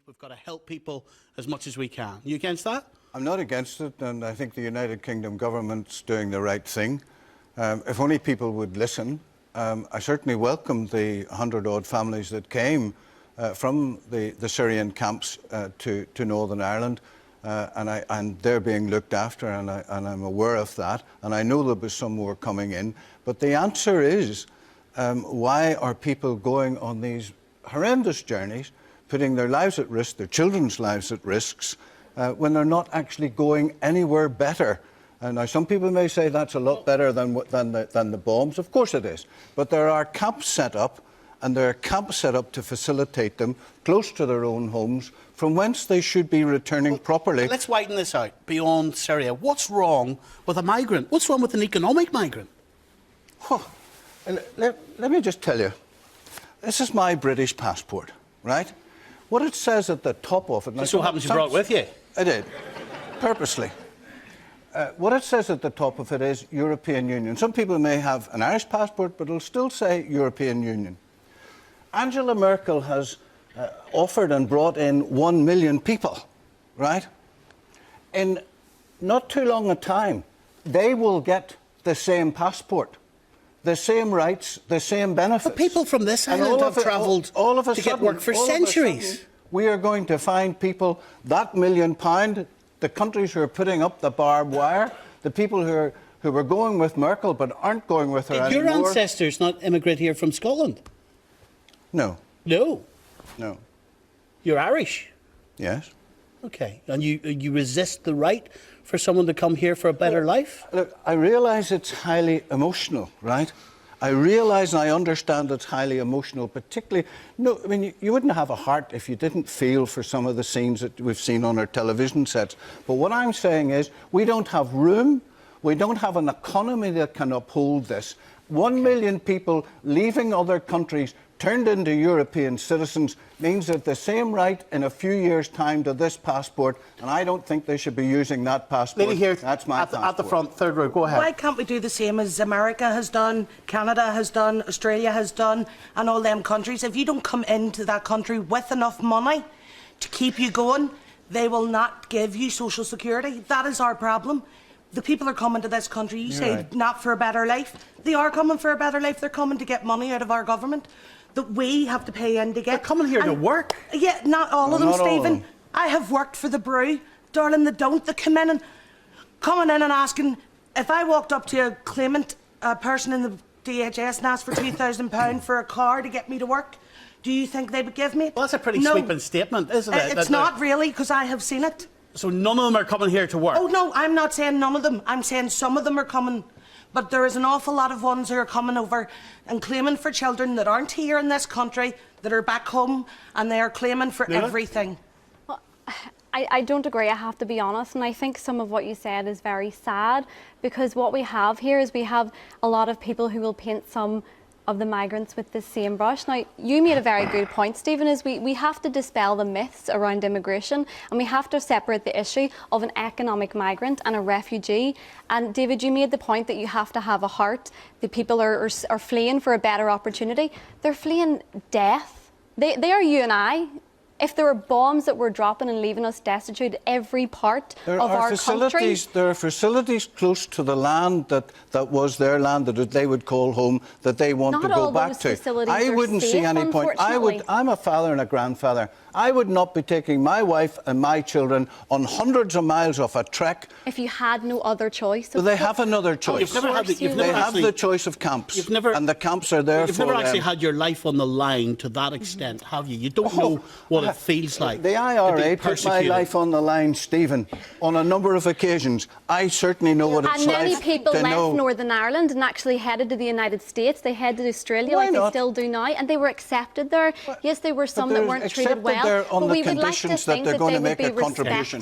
We've got to help people as much as we can. You against that? I'm not against it, and I think the United Kingdom government's doing the right thing. If only people would listen. I certainly welcome the 100-odd families that came from the Syrian camps to Northern Ireland, and they're being looked after, and I'm aware of that, and I know there'll be some more coming in. But the answer is, why are people going on these horrendous journeys, putting their lives at risk, their children's lives at risk, when they're not actually going anywhere better? And now some people may say that's a lot better than the bombs. Of course it is. But there are camps set up, and there are camps set up to facilitate them close to their own homes, from whence they should be returning properly. Let's widen this out beyond Syria. What's wrong with a migrant? What's wrong with an economic migrant? Oh, let me just tell you, this is my British passport, right? What it says at the top of it... Just so happens you brought it with you. I did, purposely. What it says at the top of it is European Union. Some people may have an Irish passport, but it'll still say European Union. Angela Merkel has offered and brought in 1 million people, right? In not too long a time, they will get the same passport, the same rights, the same benefits. But people from this island have travelled to get work for centuries. We are going to find people, that £1 million, the countries who are putting up the barbed wire, the people who were going with Merkel but aren't going with her Did anymore. your ancestors not immigrate here from Scotland? No. No? No. You're Irish? Yes. OK. And you resist the right for someone to come here for a better life? Look, I realise it's highly emotional, right? I realise and I understand it's highly emotional, particularly... No, I mean, you wouldn't have a heart if you didn't feel for some of the scenes that we've seen on our television sets. But what I'm saying is, we don't have room, we don't have an economy that can uphold this. 1 million people leaving other countries turned into European citizens means that the same right in a few years' time to this passport, and I don't think they should be using that passport. Lady here, that's my passport. At the front, third row, go ahead. Why can't we do the same as America has done, Canada has done, Australia has done, and all them countries? If you don't come into that country with enough money to keep you going, they will not give you social security. That is our problem. The people are coming to this country, you say right. Not for a better life. They are coming for a better life. They're coming to get money out of our government that we have to pay in to get. They're coming here to work. Yeah, not all of them, Stephen. I have worked for the brew. Darling, they don't. They come in and coming in and asking, if I walked up to a claimant, a person in the DHS and asked for £2,000 for a car to get me to work, do you think they would give me it? Well, that's a pretty sweeping statement, isn't it? It's not really, because I have seen it. So none of them are coming here to work? Oh, no, I'm not saying none of them. I'm saying some of them are coming. But there is an awful lot of ones who are coming over and claiming for children that aren't here in this country, that are back home, and they are claiming for everything. Well, I don't agree, I have to be honest, and I think some of what you said is very sad, because what we have here is we have a lot of people who will paint some of the migrants with the same brush. Now, you made a very good point, Stephen, is we have to dispel the myths around immigration, and we have to separate the issue of an economic migrant and a refugee. And David, you made the point that you have to have a heart. The people are fleeing for a better opportunity. They're fleeing death. They are you and I. If there were bombs that were dropping and leaving us destitute every part of our country... There are facilities close to the land that was their land, that they would call home, that they want to go back to. I wouldn't see any point. I'm a father and a grandfather. I would not be taking my wife and my children on hundreds of miles of a trek. If you had no other choice. Well, they have another choice. They have the choice of camps. And the camps are there for them. You've never actually had your life on the line to that extent, have you? You don't know what it feels like. The IRA put my life on the line, Stephen, on a number of occasions. I certainly know what it's like. And many people left Northern Ireland and actually headed to the United States. They headed to Australia like they still do now, and they were accepted there. Yes, there were some that weren't treated well. On the conditions that they're going to make a contribution.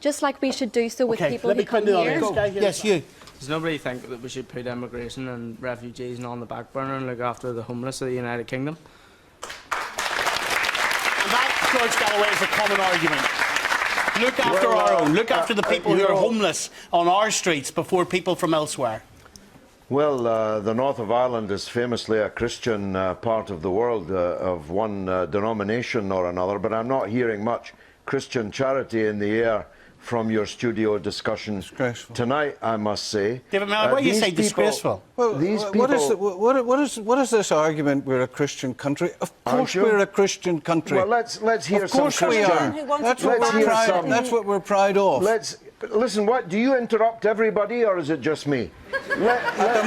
Just like we should do so with people who come here. Yes, you. Does nobody think that we should put immigration and refugees on the back burner and look after the homeless of the United Kingdom? And that, George Galloway, is a common argument. Look after our own. Look after the people who are homeless on our streets before people from elsewhere. Well, the north of Ireland is famously a Christian part of the world, of one denomination or another, but I'm not hearing much Christian charity in the air from your studio discussion tonight, I must say. David Miller, why do you say disgraceful? Well, these what is this argument? We're a Christian country. Of course, we're a Christian country. Well, let's hear some. Of course we are. That's what we're proud of. Listen. What do you interrupt everybody, or is it just me? At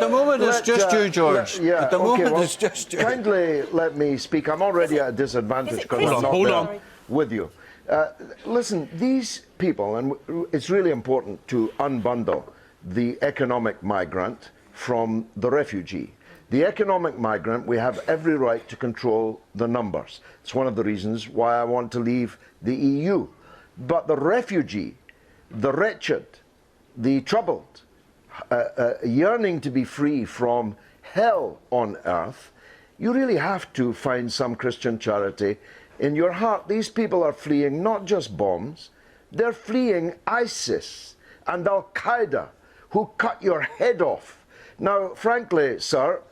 the moment, it's just you, George. At the moment, it's just you. Kindly let me speak. I'm already at a disadvantage because I'm not there with you. Listen, these people, and it's really important to unbundle the economic migrant from the refugee. The economic migrant, we have every right to control the numbers. It's one of the reasons why I want to leave the EU. But the refugee, the wretched, the troubled, yearning to be free from hell on earth, you really have to find some Christian charity in your heart. These people are fleeing not just bombs, they're fleeing ISIS and Al-Qaeda, who cut your head off. Now, frankly, sir,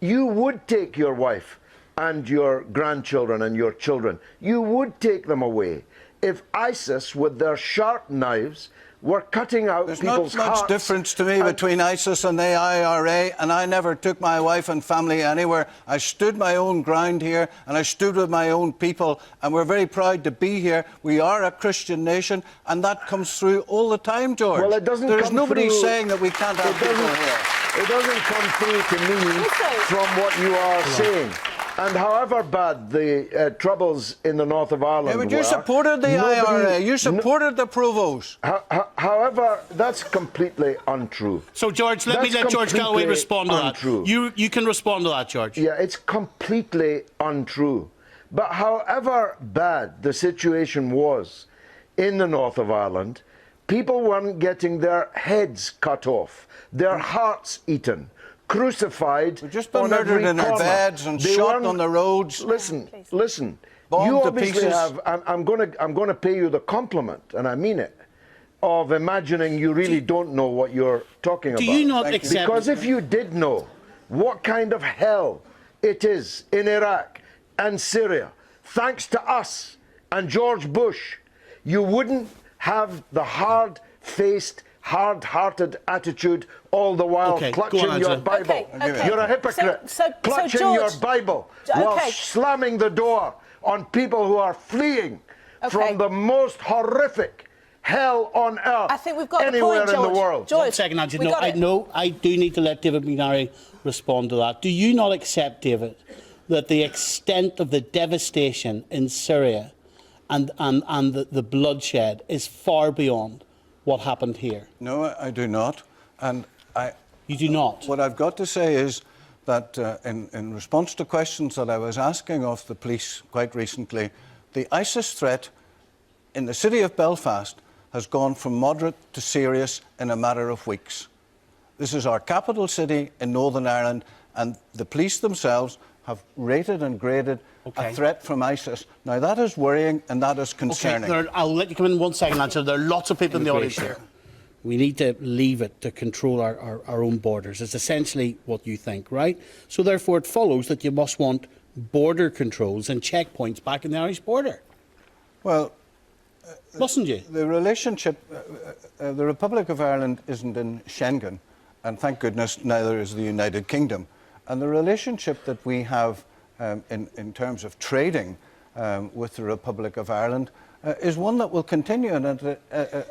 you would take your wife and your grandchildren and your children, you would take them away if ISIS, with their sharp knives, were cutting out people's hearts. There's not much difference to me between ISIS and the IRA, and I never took my wife and family anywhere. I stood my own ground here, and I stood with my own people, and we're very proud to be here. We are a Christian nation, and that comes through all the time, George. Well, it doesn't There's come nobody through, saying that we can't have people here. It doesn't come through to me from what you are saying. And however bad the troubles in the north of Ireland were... You supported the IRA, you supported the Provost. However, that's completely untrue. So, George, let me let George Galloway respond to that. You can respond to that, George. Yeah, it's completely untrue. But however bad the situation was in the north of Ireland, people weren't getting their heads cut off, their hearts eaten, crucified, just been murdered in their beds and shot on the roads. Listen. Bombed You to obviously pieces. have. I'm going to pay you the compliment, and I mean it, of imagining you really don't know what you're talking about. Do you not accept? Because if you did know what kind of hell it is in Iraq and Syria, thanks to us and George Bush, you wouldn't have the hard-faced, hard-hearted attitude all the while clutching your Bible. You're a hypocrite, clutching your Bible while slamming the door on people who are fleeing from the most horrific hell on earth I think we've got anywhere the point, in the world. George, 1 second, Andrew. I do need to let David McNarry respond to that. Do you not accept, David, that the extent of the devastation in Syria and the bloodshed is far beyond what happened here? No, I do not. And You do not? What I've got to say is that in response to questions that I was asking of the police quite recently, the ISIS threat in the city of Belfast has gone from moderate to serious in a matter of weeks. This is our capital city in Northern Ireland, and the police themselves have rated and graded a threat from ISIS. Now, that is worrying and that is concerning. Okay, I'll let you come in 1 second, Answer. There are lots of people in the audience here. We need to leave it to control our own borders. It's essentially what you think, right? So therefore it follows that you must want border controls and checkpoints back in the Irish border. Well, mustn't you? The relationship, the Republic of Ireland isn't in Schengen, and thank goodness neither is the United Kingdom. And the relationship that we have in terms of trading with the Republic of Ireland is one that will continue, and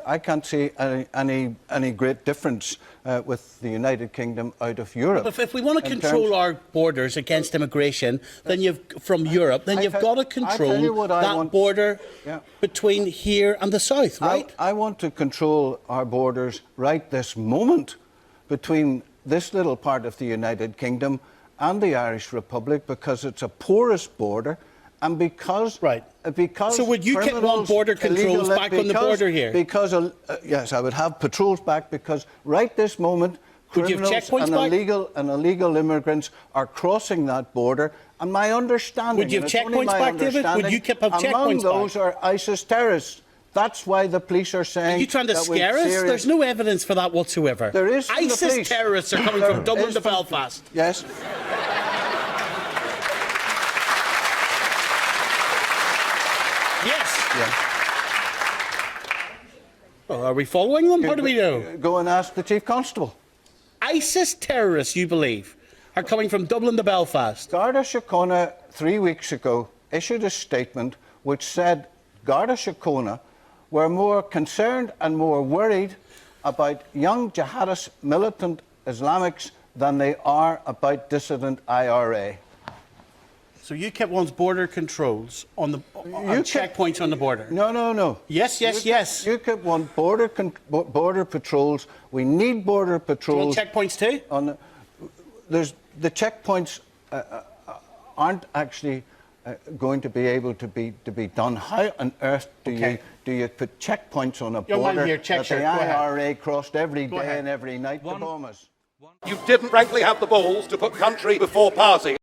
I can't see any great difference with the United Kingdom out of Europe. But if we want to control our borders against immigration, then you've got to control that border between here and the south, right? I want to control our borders right this moment between this little part of the United Kingdom and the Irish Republic, because it's a porous border. And because so would UKIP want border controls back on the border here? Yes, I would have patrols back, because right this moment criminals and illegal immigrants are crossing that border. And my understanding, would you have checkpoints back, David? Would UKIP have checkpoints among those back? are ISIS terrorists. That's why the police are saying. Are you trying to that scare us? serious... There's no evidence for that whatsoever. There is from the ISIS police. terrorists are coming from Dublin to Belfast. Yes. Yes. Yeah. Well, are we following them? How do we know? Go and ask the Chief Constable. ISIS terrorists, you believe, are coming from Dublin to Belfast? Garda Síochána 3 weeks ago issued a statement which said Garda Síochána were more concerned and more worried about young jihadist militant Islamics than they are about dissident IRA. So UKIP wants border controls on the checkpoints on the border? No, no, no. Yes, yes, yes. UKIP want border patrols. We need border patrols. Do you want checkpoints too? The checkpoints aren't actually going to be able to be done. How on earth do you put checkpoints on a border here, that the IRA crossed every day and every night to bomb us? You didn't frankly have the balls to put country before party.